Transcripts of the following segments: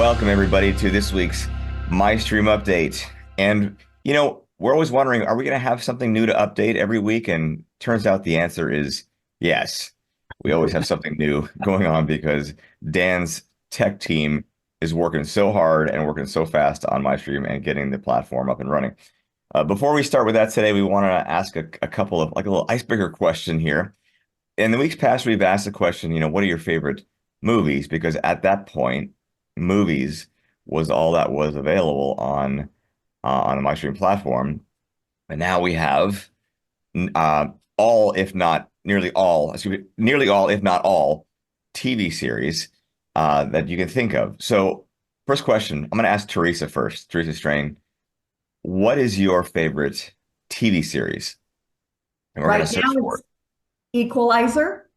Welcome, everybody, to this week's Mystreme update. And, we're always wondering, are we going to have something new to update every week? And turns out the answer is yes. We always have something new going on because Dan's tech team is working so hard and working so fast on Mystreme and getting the platform up and running. Before we start with that today, we want to ask a couple of, like a little icebreaker question here. In the weeks past, we've asked the question, what are your favorite movies? Because at that point, movies was all that was available on the MyStream platform, and now we have all, if not nearly all, nearly all, if not all, TV series that you can think of. So, first question, I'm going to ask Teresa first. Teresa Strain, what is your favorite TV series? And we're going Right to now search for it's it. Equalizer.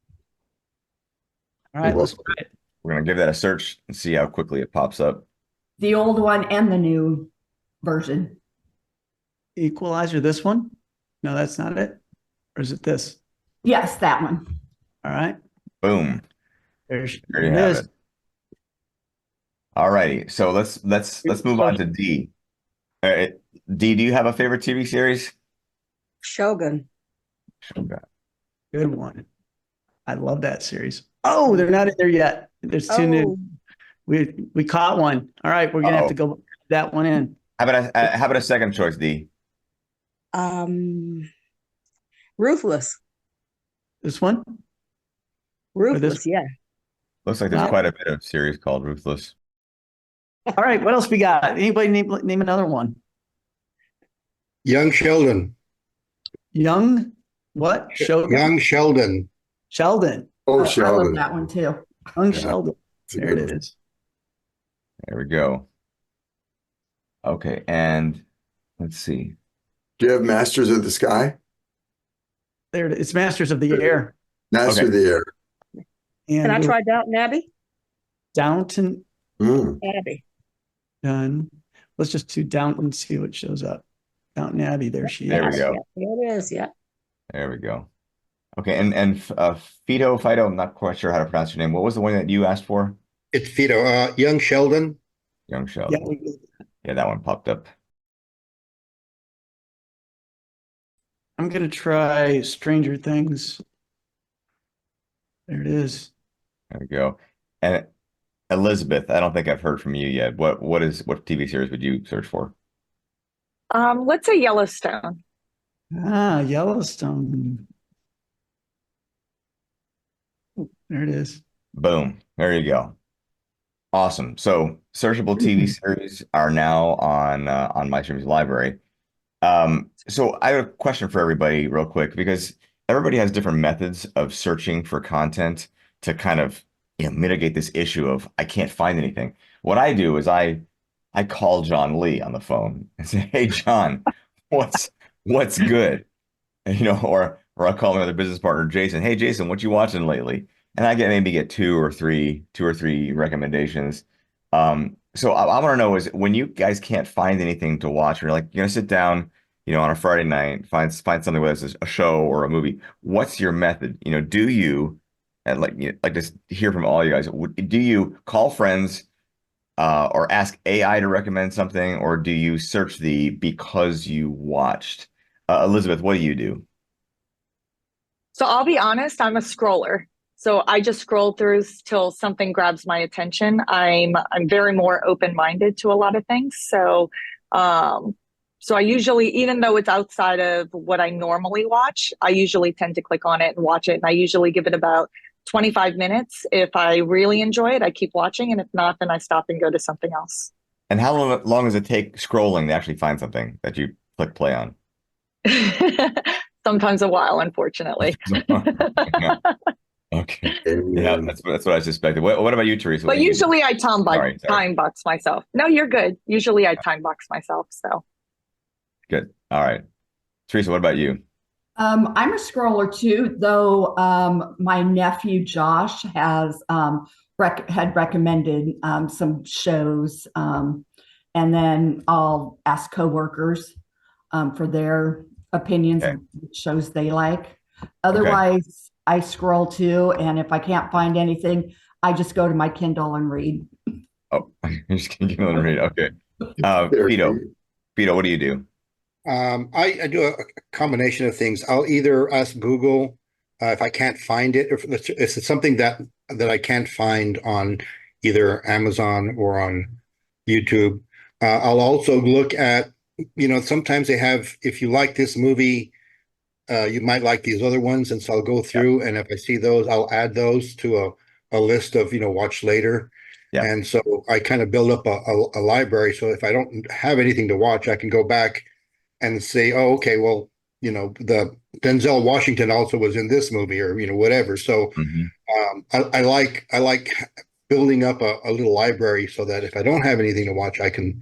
All right, let's try it. We're going to give that a search and see how quickly it pops up. The old one and the new version. Equalizer, this one? No, that's not it. Or is it this? Yes, that one. All right. Boom. There There you it have is. it. All righty. So let's move on to D. D, do you have a favorite TV series? Shogun. Okay. Good one. I love that series. Oh, they're not in there yet. There's two new. We caught one. All right, we're gonna have to go that one in. How about a second choice, D? Ruthless. This one? Ruthless, yeah. Looks like there's quite a bit of series called Ruthless. All right, what else we got? Anybody name another one? Young Sheldon. Young what? Shogun? Young Sheldon. Sheldon. Oh, I love Sheldon. that one too. Young Sheldon. There it is. There we go. Okay, and let's see. Do you have Masters of the Sky? There it is. It's Masters of the Air. Master of the Air. Can I try Downton Abbey? Downton Abbey. done. Let's just do Downton and see what shows up. Downton Abbey, there she There is. we go. Yeah, it is, yeah. There we go. Okay, and Fido, I'm not quite sure how to pronounce your name. What was the one that you asked for? It's Fido. Young Sheldon. Young Sheldon. Yeah, that one popped up. I'm gonna try Stranger Things. There it is. There we go. And Elizabeth, I don't think I've heard from you yet. What TV series would you search for? Let's say Yellowstone. Yellowstone. There it is. Boom. There you go. Awesome. So searchable TV series are now on MyStream's library. So I have a question for everybody real quick because everybody has different methods of searching for content to kind of mitigate this issue of I can't find anything. What I do is I call John Lee on the phone and say, "Hey John, what's good?" And, or I'll call my other business partner, Jason. "Hey Jason, what you watching lately?" And I get two or three recommendations. So I want to know is when you guys can't find anything to watch, or you're gonna sit down, on a Friday night, find something, whether it's a show or a movie. What's your method? Do you, and like just hear from all you guys, do you call friends or ask AI to recommend something, or do you search because you watched? Elizabeth, what do you do? So I'll be honest, I'm a scroller. So I just scroll through till something grabs my attention. I'm very more open-minded to a lot of things. So I usually, even though it's outside of what I normally watch, I usually tend to click on it and watch it. And I usually give it about 25 minutes. If I really enjoy it, I keep watching. And if not, then I stop and go to something else. And how long does it take scrolling to actually find something that you click play on? Sometimes a while, unfortunately. Yeah. Okay. Yeah, that's what I suspected. What about you, Teresa? But usually I time box myself. No, you're good. Usually I time box myself. So good. All right. Teresa, what about you? I'm a scroller too, though my nephew Josh has had recommended some shows, and then I'll ask coworkers for their opinions of shows they like. Otherwise, I scroll too, and if I can't find anything, I just go to my Kindle and read. Oh, you're just gonna give it a read. Okay. There. Fito, what do you do? I do a combination of things. I'll either ask Google if I can't find it, if it's something that I can't find on either Amazon or on YouTube. I'll also look at, sometimes they have, if you like this movie, you might like these other ones, and so I'll go Yeah. through, and if I see those, I'll add those to a list of, watch later. Yeah. And so I kind of build up a library. So if I don't have anything to watch, I can go back and say, oh, okay, well, the Denzel Washington also was in this movie, or whatever. So Mhm. I like building up a little library so that if I don't have anything to watch, I can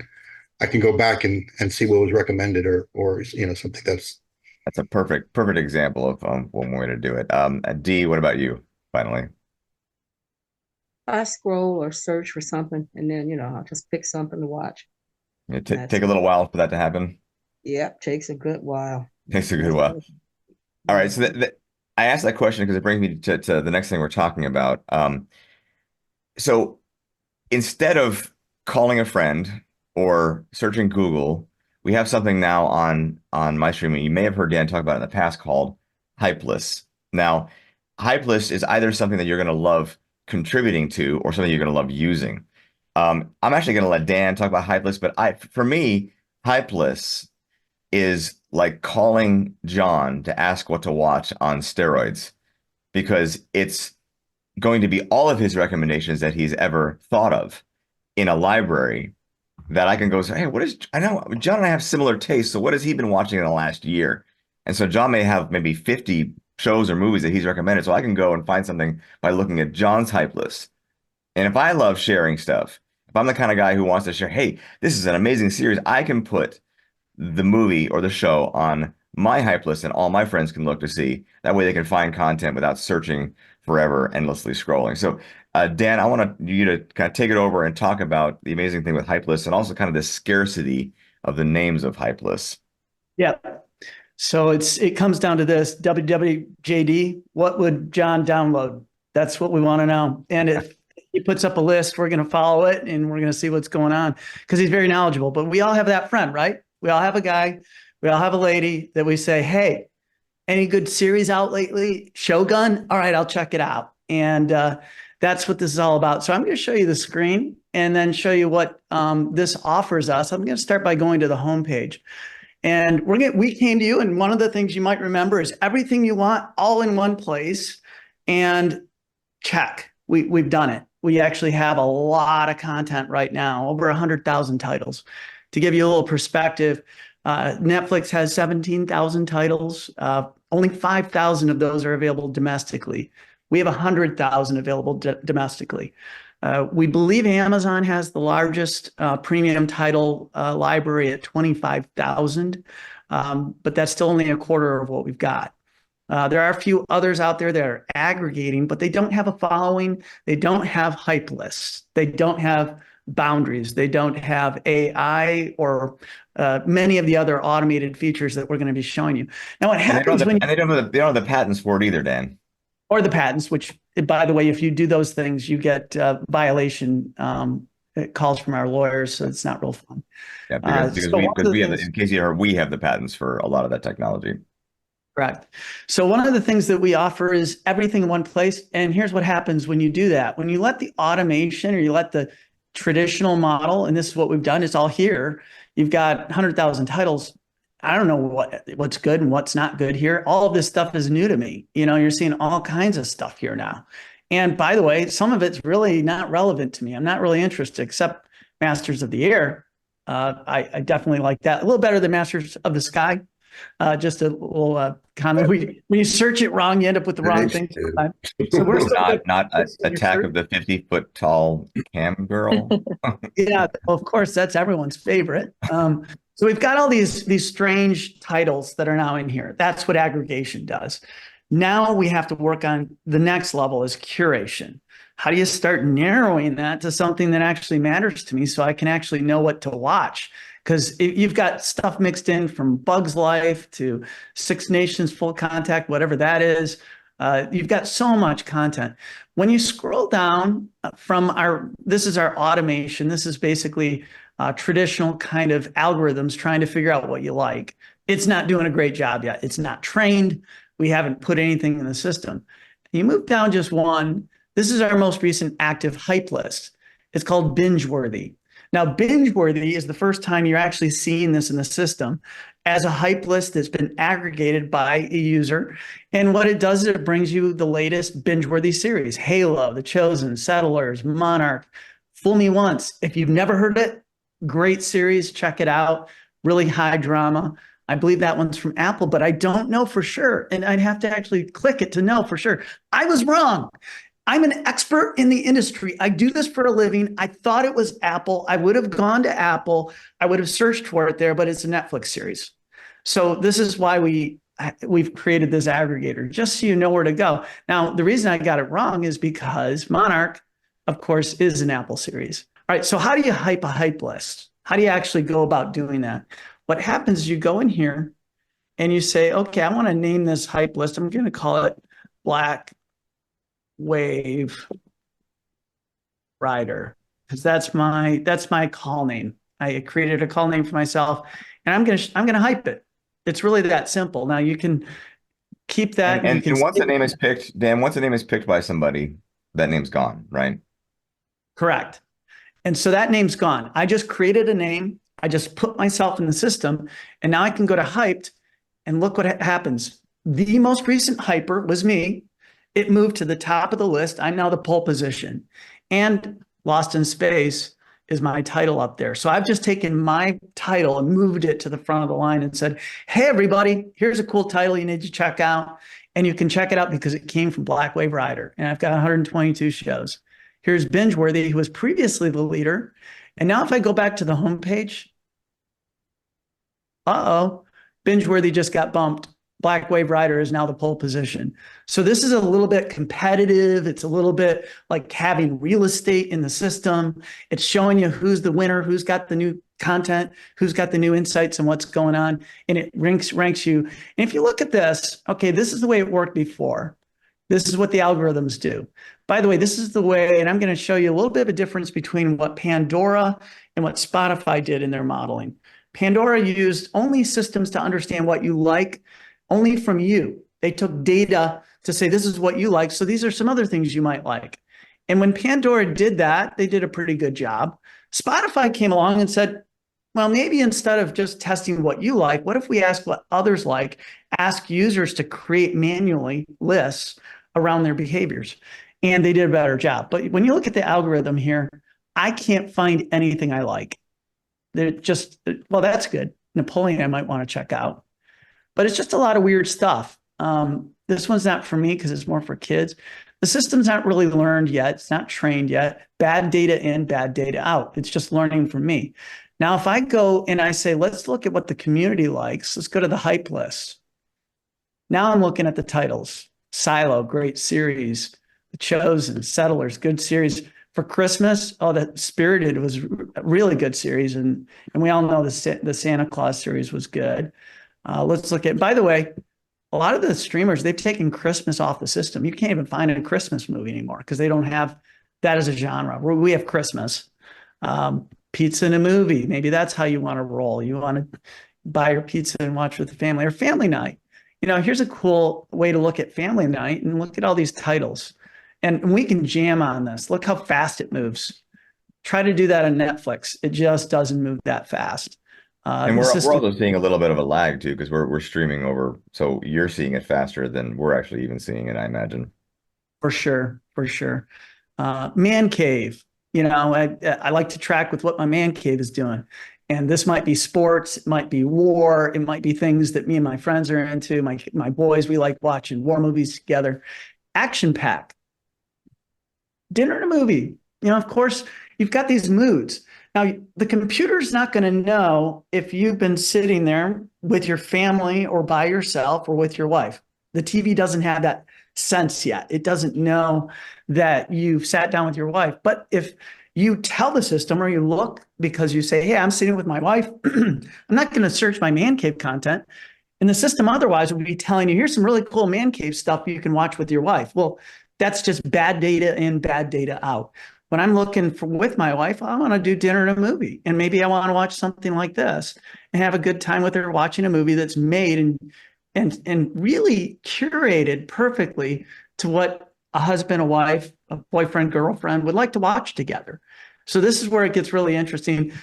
go back and see what was recommended, or something That's a perfect example of one way to do it. D, what about you? Finally. I scroll or search for something, and then I'll just pick something to watch. That's Take a it. little while for that to happen. Yep, takes a good while. Takes a good That's while. it. All right, so Mhm. I asked that question because it brings me to the next thing we're talking about. So instead of calling a friend or searching Google, we have something now on Mystreme. You may have heard Dan talk about it in the past called Hype Lists. Now, Hype List is either something that you're going to love contributing to or something you're going to love using. I'm actually going to let Dan talk about Hype Lists, but for me, Hype Lists is like calling John to ask what to watch on steroids because it's going to be all of his recommendations that he's ever thought of in a library that I can go say, hey, I know John and I have similar tastes. So what has he been watching in the last year? And so John may have maybe 50 shows or movies that he's recommended. So I can go and find something by looking at John's hype list. And if I love sharing stuff, if I'm the kind of guy who wants to share, hey, this is an amazing series, I can put the movie or the show on my hype list and all my friends can look to see. That way they can find content without searching forever, endlessly scrolling. So, Dan, I want you to kind of take it over and talk about the amazing thing with hype lists and also kind of the scarcity of the names of hype lists. Yeah. So it comes down to this WWJD. What would John download? That's what we want to know. And if he puts up a list, we're going to follow it and we're going to see what's going on because he's very knowledgeable. But we all have that friend, right? We all have a guy, we all have a lady that we say, hey, any good series out lately? Shogun? All right, I'll check it out. And that's what this is all about. So I'm going to show you the screen and then show you what this offers us. I'm going to start by going to the homepage. And we came to you, and one of the things you might remember is everything you want all in one place. And check, we've done it. We actually have a lot of content right now, over 100,000 titles. To give you a little perspective, Netflix has 17,000 titles. Only 5,000 of those are available domestically. We have 100,000 available domestically. We believe Amazon has the largest premium title library at 25,000, but that's still only a quarter of what we've got. There are a few others out there that are aggregating, but they don't have a following. They don't have hype lists. They don't have boundaries. They don't have AI or many of the other automated features that we're going to be showing you. Now, what happens when they don't have the patents for it either, Dan. or the patents, which, by the way, if you do those things, you get violation calls from our lawyers, so it's not real fun. Yeah, because we have in case you heard, we have the patents for a lot of that technology. Correct. So one of the things that we offer is everything in one place. And here's what happens when you do that. When you let the automation or you let the traditional model, and this is what we've done, it's all here. You've got 100,000 titles. I don't know what's good and what's not good here. All of this stuff is new to me. You're seeing all kinds of stuff here now. And by the way, some of it's really not relevant to me. I'm not really interested, except Masters of the Air. I definitely like that. A little better than Masters of the Sky. Just a little comment. When you search it wrong, you end up with the wrong thing. So we're not Attack of the 50-foot tall cam girl. Yeah, well, of course, that's everyone's favorite. So we've got all these strange titles that are now in here. That's what aggregation does. Now we have to work on the next level is curation. How do you start narrowing that to something that actually matters to me so I can actually know what to watch? Because you've got stuff mixed in from Bug's Life to Six Nations Full Contact, whatever that is. You've got so much content. When you scroll down this is our automation. This is basically traditional kind of algorithms trying to figure out what you like. It's not doing a great job yet. It's not trained. We haven't put anything in the system. You move down just one. This is our most recent active hype list. It's called binge worthy. Now, binge worthy is the first time you're actually seeing this in the system as a hype list that's been aggregated by a user. And what it does is it brings you the latest binge worthy series: Halo, The Chosen, Settlers, Monarch, Fool Me Once. If you've never heard it, great series. Check it out. Really high drama. I believe that one's from Apple, but I don't know for sure. And I'd have to actually click it to know for sure. I was wrong. I'm an expert in the industry. I do this for a living. I thought it was Apple. I would have gone to Apple. I would have searched for it there, but it's a Netflix series. So this is why we've created this aggregator, just so you know where to go. Now, the reason I got it wrong is because Monarch, of course, is an Apple series. All right, so how do you hype a hype list? How do you actually go about doing that? What happens is you go in here and you say, okay, I want to name this hype list. I'm going to call it Black Wave Rider, because that's my call name. I created a call name for myself, and I'm gonna hype it. It's really that simple. Now you can keep that, and once the name is picked, Dan, once the name is picked by somebody, that name's gone, right? Correct. And so that name's gone. I just created a name. I just put myself in the system, and now I can go to hyped and look what happens. The most recent hyper was me. It moved to the top of the list. I'm now the pole position. And Lost in Space is my title up there. So I've just taken my title and moved it to the front of the line and said, hey, everybody, here's a cool title you need to check out. And you can check it out because it came from Black Wave Rider. And I've got 122 shows. Here's Bingeworthy, who was previously the leader. And now if I go back to the homepage, Bingeworthy just got bumped. Black Wave Rider is now the pole position. So this is a little bit competitive. It's a little bit like having real estate in the system. It's showing you who's the winner, who's got the new content, who's got the new insights and what's going on. And it ranks you. And if you look at this, okay, this is the way it worked before. This is what the algorithms do. By the way, this is the way, and I'm going to show you a little bit of a difference between what Pandora and what Spotify did in their modeling. Pandora used only systems to understand what you like, only from you. They took data to say, this is what you like. So these are some other things you might like. And when Pandora did that, they did a pretty good job. Spotify came along and said, well, maybe instead of just testing what you like, what if we ask what others like, ask users to create manually lists around their behaviors? And they did a better job. But when you look at the algorithm here, I can't find anything I like. They're just, well, that's good. Napoleon, I might want to check out. But it's just a lot of weird stuff. This one's not for me because it's more for kids. The system's not really learned yet. It's not trained yet. Bad data in, bad data out. It's just learning from me. Now, if I go and I say, let's look at what the community likes. Let's go to the hype list. Now I'm looking at the titles. Silo, great series. The Chosen, Settlers, good series. For Christmas, that Spirited was a really good series. And we all know the Santa Claus series was good. Let's look at, by the way, a lot of the streamers, they've taken Christmas off the system. You can't even find a Christmas movie anymore because they don't have that as a genre. We have Christmas, pizza and a movie. Maybe that's how you want to roll. You want to buy your pizza and watch with the family, or family night. Here's a cool way to look at family night and look at all these titles. And we can jam on this. Look how fast it moves. Try to do that on Netflix. It just doesn't move that fast. And we're also seeing a little bit of a lag too, because we're streaming over. So you're seeing it faster than we're actually even seeing it, I imagine. For sure. Man cave. I like to track with what my man cave is doing. And this might be sports, it might be war, it might be things that me and my friends are into. My boys, we like watching war movies together. Action pack. Dinner and a movie. Of course, you've got these moods. Now, the computer's not going to know if you've been sitting there with your family or by yourself or with your wife. The TV doesn't have that sense yet. It doesn't know that you've sat down with your wife. But if you tell the system or you look because you say, hey, I'm sitting with my wife, I'm not going to search my man cave content. And the system otherwise would be telling you, here's some really cool man cave stuff you can watch with your wife. Well, that's just bad data in, bad data out. When I'm looking for with my wife, I want to do dinner and a movie. And maybe I want to watch something like this and have a good time with her watching a movie that's made and really curated perfectly to what a husband, a wife, a boyfriend, girlfriend would like to watch together. So this is where it gets really interesting.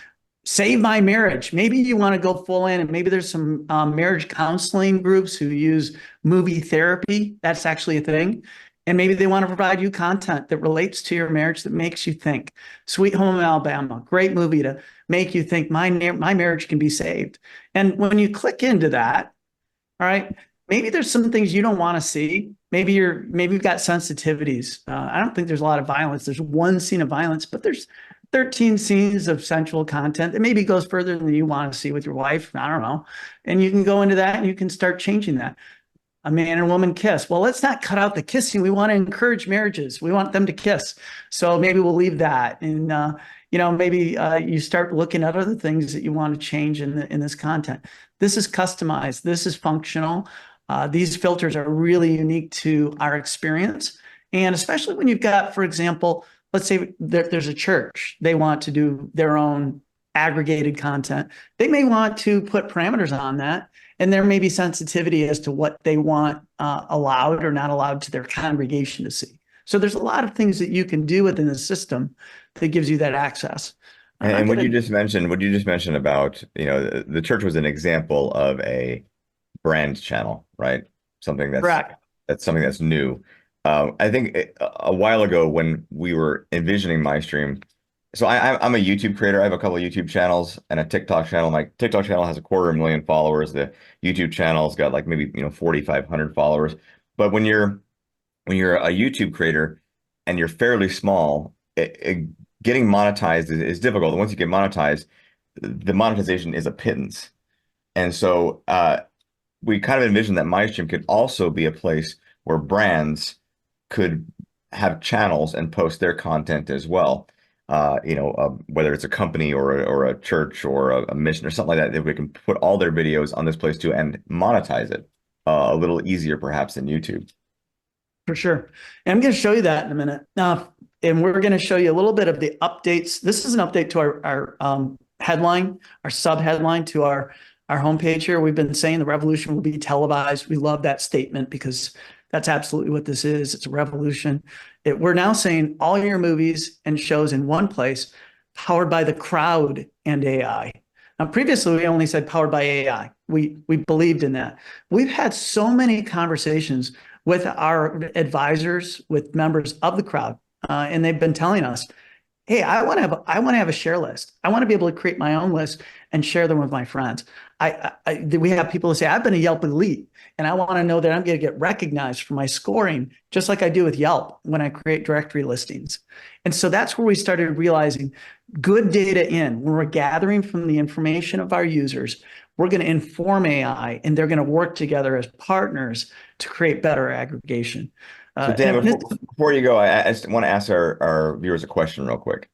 Save My Marriage. Maybe you want to go full in, and maybe there's some marriage counseling groups who use movie therapy. That's actually a thing. And maybe they want to provide you content that relates to your marriage that makes you think. Sweet Home Alabama, great movie to make you think my marriage can be saved. And when you click into that, all right, maybe there's some things you don't want to see. Maybe you've got sensitivities. I don't think there's a lot of violence. There's one scene of violence, but there's 13 scenes of sensual content that maybe goes further than you want to see with your wife. I don't know. And you can go into that and you can start changing that. A man and woman kiss. Well, let's not cut out the kissing. We want to encourage marriages. We want them to kiss. So maybe we'll leave that. And, maybe you start looking at other things that you want to change in this content. This is customized. This is functional. These filters are really unique to our experience. And especially when you've got, for example, let's say there's a church. They want to do their own aggregated content. They may want to put parameters on that. And there may be sensitivity as to what they want allowed or not allowed to their congregation to see. So there's a lot of things that you can do within the system that gives you that access. And what you just mentioned about, the church was an example of a brand channel, right? Something Correct. that's something that's new. I think a while ago when we were envisioning MyStream, so I'm a YouTube creator. I have a couple of YouTube channels and a TikTok channel. My TikTok channel has 250,000 followers. The YouTube channel's got like maybe 4,500 followers. But when you're a YouTube creator and you're fairly small, getting monetized is difficult. And once you get monetized, the monetization is a pittance. And so we kind of envisioned that MyStream could also be a place where brands could have channels and post their content as well. Whether it's a company or a church or a mission or something like that, we can put all their videos on this place too and monetize it a little easier perhaps than YouTube. For sure. And I'm going to show you that in a minute. And we're going to show you a little bit of the updates. This is an update to our headline, our sub headline to our homepage here. We've been saying the revolution will be televised. We love that statement because that's absolutely what this is. It's a revolution. We're now saying all your movies and shows in one place, powered by the crowd and AI. Now, previously, we only said powered by AI. We believed in that. We've had so many conversations with our advisors, with members of the crowd, and they've been telling us, hey, I want to have a share list. I want to be able to create my own list and share them with my friends. We have people who say, I've been a Yelp elite, and I want to know that I'm going to get recognized for my scoring, just like I do with Yelp when I create directory listings. And so that's where we started realizing good data when we're gathering from the information of our users, we're going to inform AI, and they're going to work together as partners to create better aggregation. So Dan, before you go, I just want to ask our viewers a question real quick.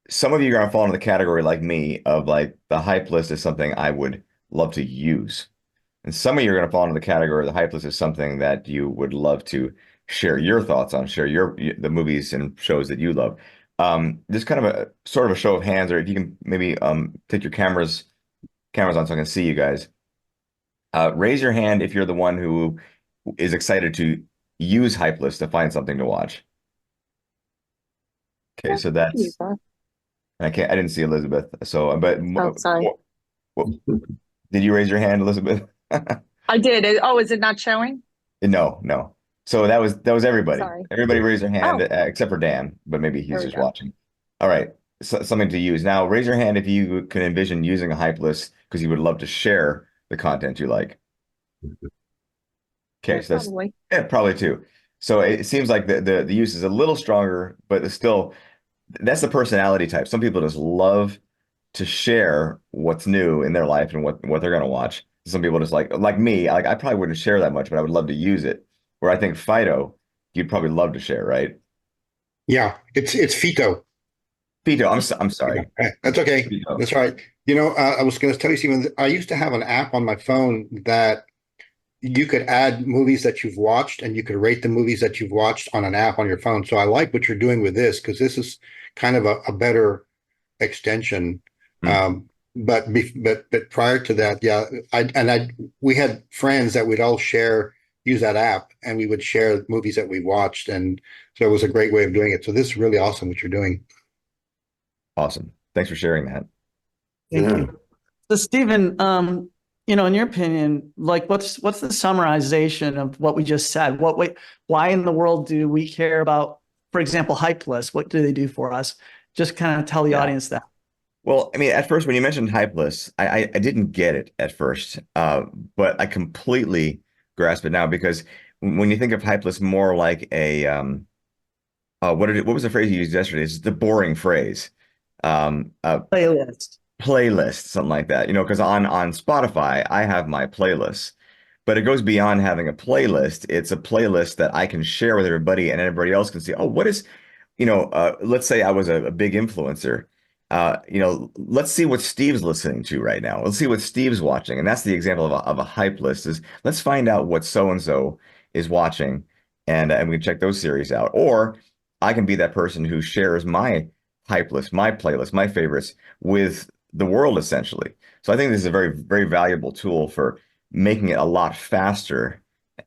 Some of you are going to fall into the category like me of like the hype list is something I would love to use. And some of you are going to fall into the category the hype list is something that you would love to share your thoughts on, share the movies and shows that you love. This kind of a sort of a show of hands, or if you can maybe take your cameras on so I can see you guys. Raise your hand if you're the one who is excited to use hype list to find something to watch. Okay, so that's I didn't see Elizabeth. So, but sorry. Did you raise your hand, Elizabeth? I did. Is it not showing? No. So that was everybody. Sorry. Everybody raised their hand except for Dan, but maybe he's just watching. All right, so, something to use. Now, raise your hand if you can envision using a hype list because you would love to share the content you like. Okay, so that's probably two. So it seems like the use is a little stronger, but it's still that's the personality type. Some people just love to share what's new in their life and what they're going to watch. Some people just like me, I probably wouldn't share that much, but I would love to use it. Where I think Fido, you'd probably love to share, right? Yeah, it's Fito. Vito, I'm sorry. That's okay. Vito. That's right. I was going to tell you, Stephen, I used to have an app on my phone that you could add movies that you've watched and you could rate the movies that you've watched on an app on your phone. So I like what you're doing with this because this is kind of a better extension. Hmm. But prior to that, yeah, we had friends that would all use that app, and we would share movies that we watched, and so it was a great way of doing it. So this is really awesome what you're doing. Awesome. Thanks for sharing that. Thank Yeah. you. So Stephen, in your opinion, like what's the summarization of what we just said? Why in the world do we care about, for example, hype lists? What do they do for us? Just kind of tell the Yeah. audience that. Well, I mean, at first, when you mentioned hype lists, I didn't get it at first, but I completely grasp it now because when you think of hype lists more like what was the phrase you used yesterday? It's the boring phrase, a Playlist. playlist, something like that. Because on Spotify, I have my playlists, but it goes beyond having a playlist. It's a playlist that I can share with everybody, and everybody else can see. Oh, let's say I was a big influencer. Let's see what Steve's listening to right now. Let's see what Steve's watching. And that's the example of a hype list is let's find out what so-and-so is watching and we can check those series out. Or I can be that person who shares my hype list, my playlist, my favorites with the world essentially. So I think this is a very, very valuable tool for making it a lot faster,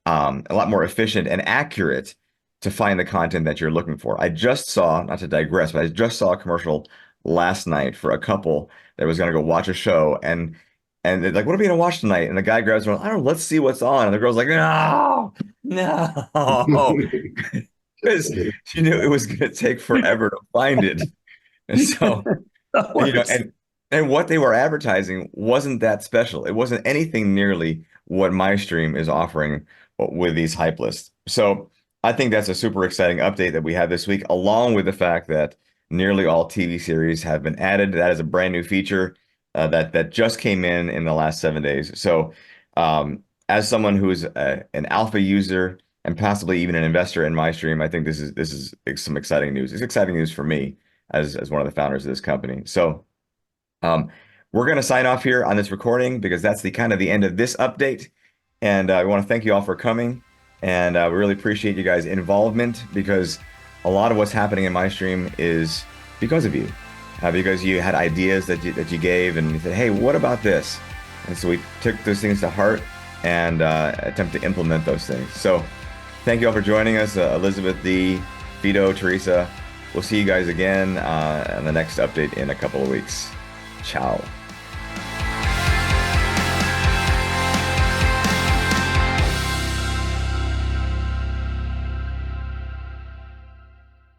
a lot more efficient and accurate to find the content that you're looking for. I just saw, not to digress, but I just saw a commercial last night for a couple that was going to go watch a show and they're like, what are we going to watch tonight? And the guy grabs one, I don't know, let's see what's on. And the girl's like, no, because she knew it was going to take forever to find it. And so, That you know, works. and what they were advertising wasn't that special. It wasn't anything nearly what Mystreme is offering with these hype lists. So I think that's a super exciting update that we have this week, along with the fact that nearly all TV series have been added. That is a brand new feature that just came in the last 7 days. So as someone who's an alpha user and possibly even an investor in Mystreme, I think this is some exciting news. It's exciting news for me as one of the founders of this company. So we're going to sign off here on this recording because that's the kind of the end of this update. And I want to thank you all for coming. And we really appreciate you guys' involvement because a lot of what's happening in Mystreme is because of you. Because you had ideas that you gave and you said, hey, what about this? And so we took those things to heart and attempt to implement those things. So thank you all for joining us. Elizabeth, Dee, Vito, Teresa. We'll see you guys again on the next update in a couple of weeks. Ciao.